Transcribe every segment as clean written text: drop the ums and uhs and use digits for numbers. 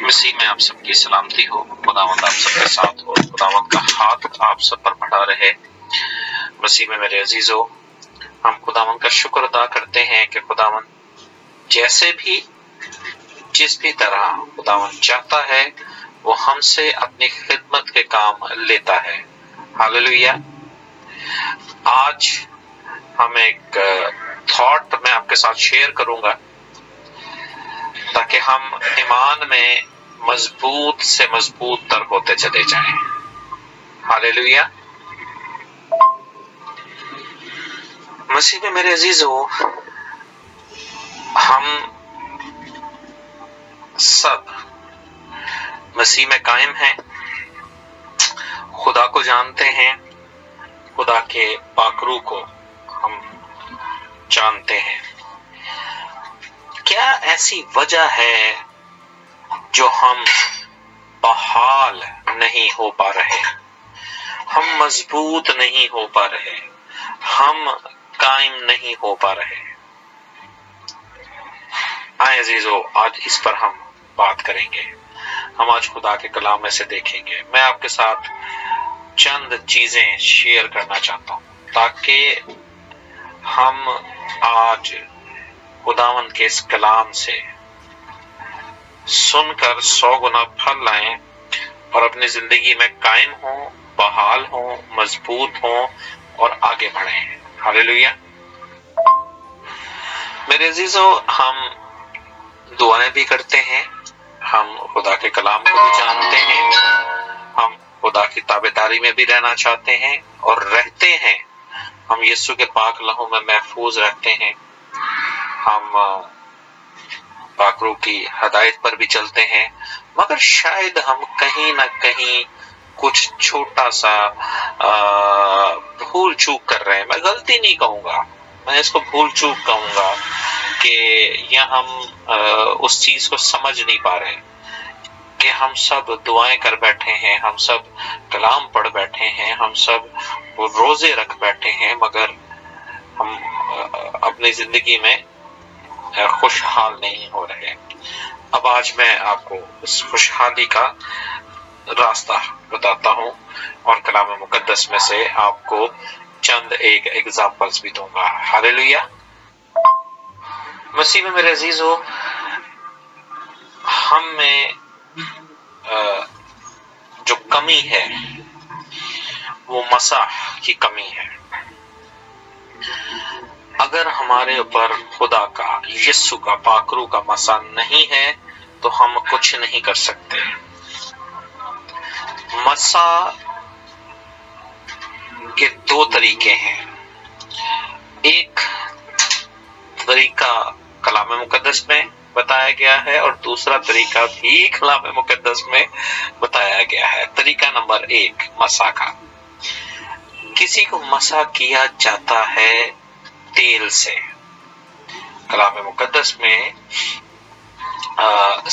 مسیح میں آپ سب کی سلامتی ہو، خداوند آپ سب کے ساتھ ہو، خداوند کا ہاتھ آپ سب پر بڑھا رہے۔ مسیح میں میرے عزیزو، ہم خداوند کا شکر ادا کرتے ہیں کہ خداوند جیسے بھی جس بھی طرح خداوند چاہتا ہے وہ ہم سے اپنی خدمت کے کام لیتا ہے۔ ہاللویا۔ آج ہم ایک تھاٹ میں آپ کے ساتھ شیئر کروں گا تاکہ ہم ایمان میں مضبوط سے مضبوط تر ہوتے چلے جائیں۔ ہاللویا۔ مسیح میں میرے عزیزو، ہم سب مسیح میں قائم ہیں، خدا کو جانتے ہیں، خدا کے پاک روح کو ہم جانتے ہیں۔ کیا ایسی وجہ ہے جو ہم بحال نہیں ہو پا رہے، ہم مضبوط نہیں ہو پا رہے، ہم قائم نہیں ہو پا رہے؟ آئے عزیزو، آج اس پر ہم بات کریں گے۔ ہم آج خدا کے کلام میں سے دیکھیں گے۔ میں آپ کے ساتھ چند چیزیں شیئر کرنا چاہتا ہوں تاکہ ہم آج خداوند کے اس کلام سے سن کر 100 گنا پھل لائیں اور اپنی زندگی میں قائم ہوں، بحال ہوں، مضبوط ہوں اور آگے بڑھیں۔ ہاللویا۔ میرے عزیزو، ہم دعائیں بھی کرتے ہیں، ہم خدا کے کلام کو بھی جانتے ہیں، ہم خدا کی تابعداری میں بھی رہنا چاہتے ہیں اور رہتے ہیں۔ ہم یسوع کے پاک لہو میں محفوظ رہتے ہیں، ہم پاک روح کی ہدایت پر بھی چلتے ہیں، مگر شاید ہم کہیں نہ کہیں کچھ چھوٹا سا بھول چوک کر رہے ہیں۔ میں غلطی نہیں کہوں گا، میں اس کو بھول چوک کہوں گا کہ یا ہم اس چیز کو سمجھ نہیں پا رہے کہ ہم سب دعائیں کر بیٹھے ہیں، ہم سب کلام پڑھ بیٹھے ہیں، ہم سب روزے رکھ بیٹھے ہیں، مگر ہم اپنی زندگی میں خوشحال نہیں ہو رہے۔ اب آج میں آپ کو اس خوشحالی کا راستہ بتاتا ہوں اور کلام مقدس میں سے آپ کو چند ایک ایگزامپلز بھی دوں گا۔ ہاللویا۔ مسیح میں میرے عزیزو، ہم میں جو کمی ہے وہ مسح کی کمی ہے۔ اگر ہمارے اوپر خدا کا، یسوع کا، پاک روح کا مسح نہیں ہے تو ہم کچھ نہیں کر سکتے۔ مسح کے دو طریقے ہیں، ایک طریقہ کلام مقدس میں بتایا گیا ہے اور دوسرا طریقہ بھی کلام مقدس میں بتایا گیا ہے۔ طریقہ نمبر 1 مسح کا۔ کسی کو مسح کیا جاتا ہے تیل سے۔ کلام مقدس میں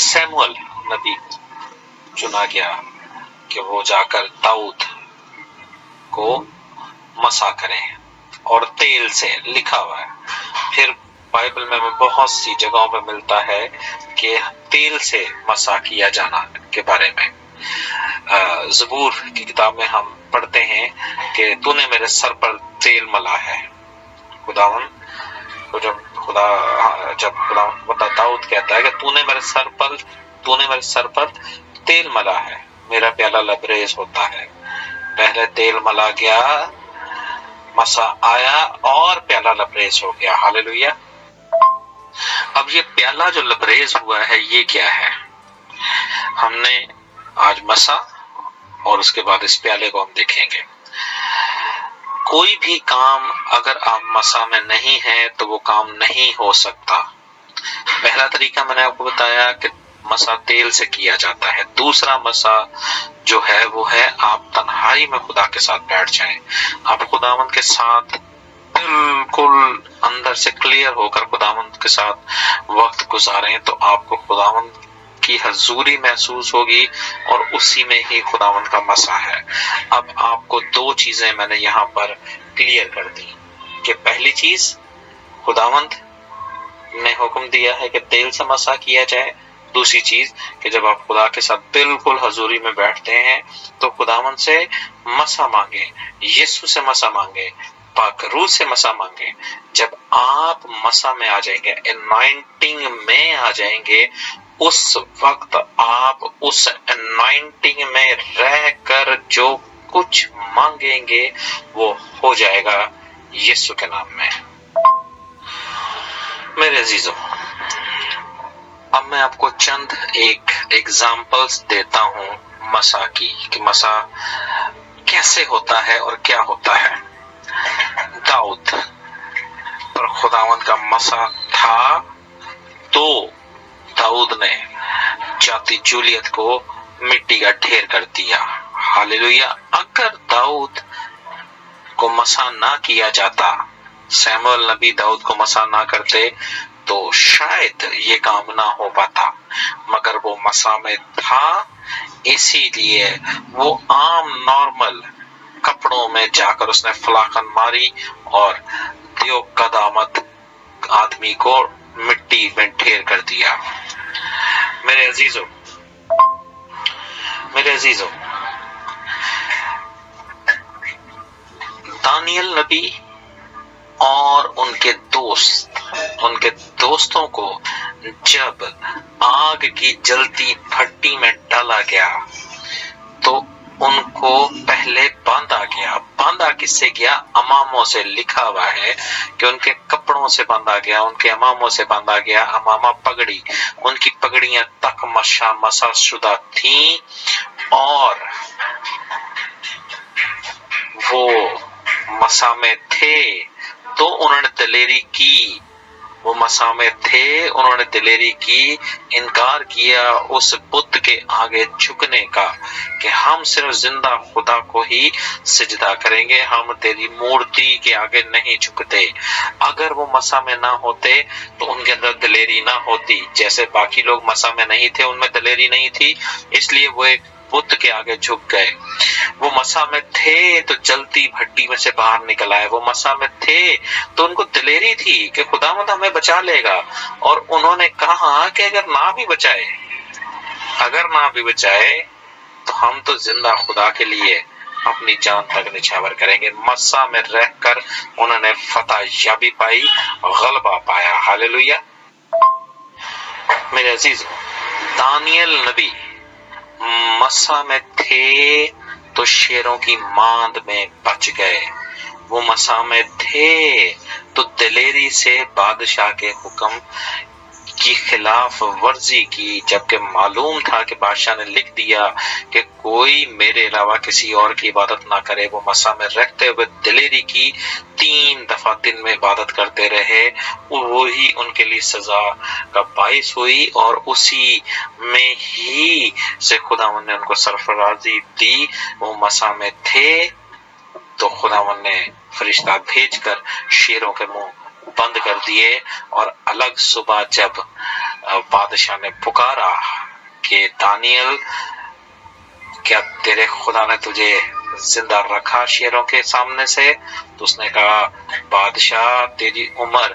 سیموئل نبی چنا گیا کہ وہ جا کر داؤد کو مسح کریں اور تیل سے لکھا ہوا ہے۔ پھر بائبل میں بہت سی جگہوں پہ ملتا ہے کہ تیل سے مسح کیا جانا کے بارے میں۔ زبور کی کتاب میں ہم پڑھتے ہیں کہ تو نے میرے سر پر تیل ملا ہے۔ خداوند کو جب خدا داؤد کہتا ہے کہ تو نے میرے سر پر تیل ملا ہے، میرا پیالہ لبریز ہوتا ہے۔ پہلے تیل ملا گیا، مسح آیا اور پیالہ لبریز ہو گیا۔ ہاللویا۔ اب یہ پیالہ جو لبریز ہوا ہے یہ کیا ہے؟ ہم نے آج مسح اور اس کے بعد اس پیالے کو ہم دیکھیں گے۔ کوئی بھی کام اگر آپ مسح میں نہیں ہیں تو وہ کام نہیں ہو سکتا۔ پہلا طریقہ میں نے آپ کو بتایا کہ مسح تیل سے کیا جاتا ہے۔ دوسرا مسح جو ہے وہ ہے آپ تنہائی میں خدا کے ساتھ بیٹھ جائیں، آپ خداوند کے ساتھ بالکل اندر سے کلیئر ہو کر خداوند کے ساتھ وقت گزاریں تو آپ کو خداوند کی حضوری محسوس ہوگی اور اسی میں ہی خداوند کا مسح ہے۔ اب آپ کو دو چیزیں میں نے یہاں پر کلیئر کر دی کہ پہلی چیز خداوند نے حکم دیا ہے کہ تیل سے مسح کیا جائے، دوسری چیز کہ جب آپ خدا کے ساتھ بالکل حضوری میں بیٹھتے ہیں تو خداوند سے مسا مانگیں، یسوع سے مسا مانگیں، پاک روح سے مسا مانگیں۔ جب آپ مسا میں آ جائیں گے، انوائنٹنگ میں آ جائیں گے، اس وقت آپ اس انوائنٹنگ میں رہ کر جو کچھ مانگیں گے وہ ہو جائے گا یسوع کے نام میں۔ میرے عزیزو، اب میں آپ کو چند ایک ایگزامپلز دیتا ہوں مسا کی، کہ مسا کیسے ہوتا ہے اور کیا ہوتا ہے۔ داؤد پر خداوند کا مسا تھا تو داؤد نے جاتی جولیت کو مٹی کا ڈھیر کر دیا۔ ہاللویا۔ اگر داؤد کو مسا نہ کیا جاتا، سیموئیل نبی داؤد کو مسا نہ کرتے تو شاید یہ کام نہ ہو پاتا، مگر وہ مسا میں تھا، اسی لیے وہ عام نارمل کپڑوں میں جا کر اس نے فلاخن ماری اور دیو قدامت آدمی کو مٹی میں ڈھیر کر دیا۔ میرے عزیزو، دانیل نبی اور ان کے دوستوں کو جب آگ کی جلتی بھٹی میں ڈالا گیا تو ان کو پہلے باندھا کس سے گیا؟ اماموں سے۔ لکھا ہوا ہے کہ ان کے کپڑوں سے باندھا گیا، ان کے اماموں سے باندھا گیا۔ امامہ پگڑی، ان کی پگڑیاں تک مسا شدہ تھیں اور وہ مسا میں تھے تو انہوں نے دلیری کی، وہ مسا میں تھے، انہوں نے دلیری کی، انکار کیا اس بت کے آگے جھکنے کا کہ ہم صرف زندہ خدا کو ہی سجدہ کریں گے، ہم تیری مورتی کے آگے نہیں جھکتے۔ اگر وہ مسا میں نہ ہوتے تو ان کے اندر دلیری نہ ہوتی، جیسے باقی لوگ مسا میں نہیں تھے، ان میں دلیری نہیں تھی، اس لیے وہ ایک بت کے آگے جھک گئے۔ وہ مسا میں تھے تو جلتی بھٹی میں سے باہر نکل آئے، وہ مسا میں تھے تو ان کو دلیری تھی کہ خداوند ہمیں بچا لے گا، اور انہوں نے کہا کہ اگر نہ بھی بچائے تو ہم تو زندہ خدا کے لیے اپنی جان تک نچھاور کریں گے۔ مسا میں رہ کر انہوں نے فتح یابی پائی، غلبہ پایا۔ ہاللویا۔ میرے عزیز، دانیل نبی مسا میں تھے تو شیروں کی ماند میں بچ گئے، وہ مسا میں تھے تو دلیری سے بادشاہ کے حکم کی خلاف ورزی کی، جبکہ معلوم تھا کہ بادشاہ نے لکھ دیا کہ کوئی میرے علاوہ کسی اور کی عبادت نہ کرے۔ وہ مسا میں رہتے ہوئے دلیری کی، 3 دفعہ دن میں عبادت کرتے رہے، وہی ان کے لیے سزا کا باعث ہوئی، اور اسی میں ہی سے خداوند نے ان کو سرفرازی دی۔ وہ مسا میں تھے تو خداوند نے فرشتہ بھیج کر شیروں کے منہ بند کر دیے، اور الگ صبح جب بادشاہ نے پکارا کہ دانیل، کیا تیرے خدا نے تجھے زندہ رکھا شیروں کے سامنے سے؟ تو اس نے کہا، بادشاہ تیری عمر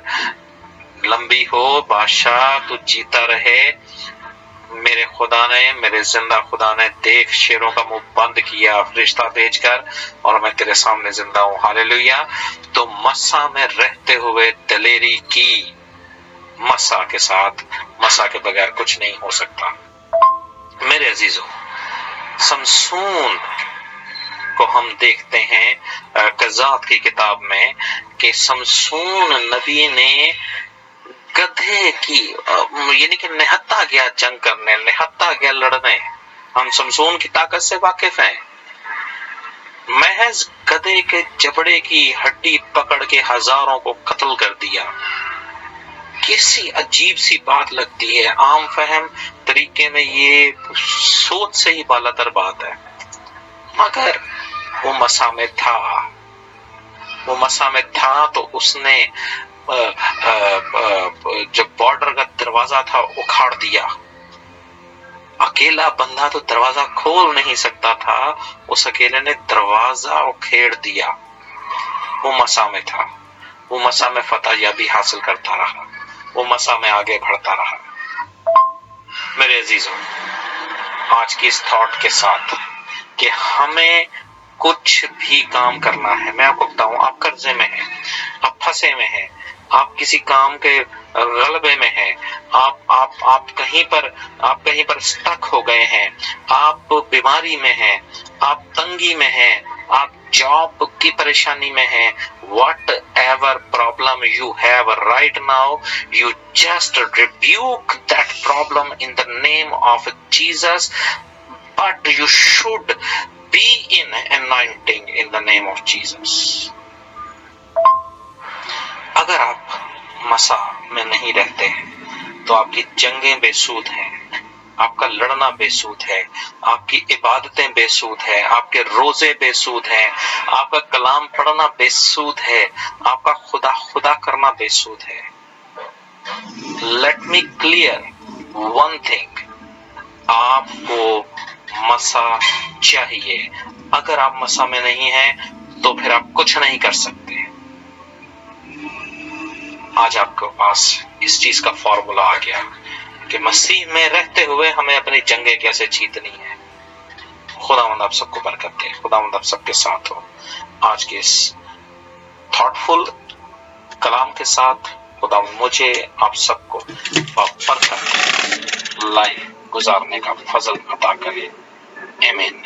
لمبی ہو، بادشاہ تو جیتا رہے، میرے زندہ خدا نے دیکھ شیروں کا منہ بند کیا فرشتہ بھیج کر، اور میں تیرے سامنے زندہ ہوں۔ ہاللویا۔ تو مسا میں رہتے ہوئے دلیری کی، مسا کے ساتھ، مسا کے بغیر کچھ نہیں ہو سکتا۔ میرے عزیزو، سمسون کو ہم دیکھتے ہیں قضات کی کتاب میں کہ سمسون نبی نے گدھے کی، یعنی کہ نہتا گیا جنگ کرنے، نہتا گیا لڑنے۔ ہم سمسون کی طاقت سے واقف ہیں۔ محض گدھے کے جبڑے کی ہڈی پکڑ کے ہزاروں کو قتل کر دیا۔ کیسی عجیب سی بات لگتی ہے، عام فہم طریقے میں یہ سوچ سے ہی بالا تر بات ہے، مگر وہ مسا میں تھا تو اس نے جو بارڈر کا دروازہ تھا اکھاڑ دیا۔ اکیلا بندہ تو دروازہ کھول نہیں سکتا تھا، اس اکیلے نے دروازہ اکھیڑ دیا۔ وہ مسا میں تھا، وہ مسا میں فتح یابی حاصل کرتا رہا، وہ مسا میں آگے بڑھتا رہا۔ میرے عزیزوں، آج کی اس تھاٹ کے ساتھ کہ ہمیں کچھ بھی کام کرنا ہے، میں آپ کو بتاؤں، آپ قرضے میں ہیں، آپ پھنسے میں ہیں، آپ کسی کام کے غلبے میں ہیں، آپ کہیں پر سٹک ہو گئے ہیں، آپ بیماری میں ہیں، آپ تنگی میں ہیں، آپ جاب کی پریشانی میں ہیں، whatever problem you have right now, you just rebuke that problem in the name of Jesus, but you should be in anointing in the name of Jesus. اگر آپ مسا میں نہیں رہتے تو آپ کی جنگیں بے سود ہیں، آپ کا لڑنا بے سود ہے، آپ کی عبادتیں بے سود ہے، آپ کے روزے بے سود ہیں، آپ کا کلام پڑھنا بے سود ہے، آپ کا خدا خدا کرنا بے سود ہے. Let me clear one thing. آپ کو مسا چاہیے. اگر آپ مسا میں نہیں ہیں تو پھر آپ کچھ نہیں کر سکتے. آج آپ کے پاس اس چیز کا فارمولا آ گیا کہ مسیح میں رہتے ہوئے ہمیں اپنی جنگیں کیسے جیتنی ہے. خداوند آپ سب کو برکت دے، خداوند آپ سب کے ساتھ ہو. آج کے اس تھاٹ فل کلام کے ساتھ خداوند مجھے آپ سب کو برکت لائف گزارنے کا فضل عطا کرے. آمین.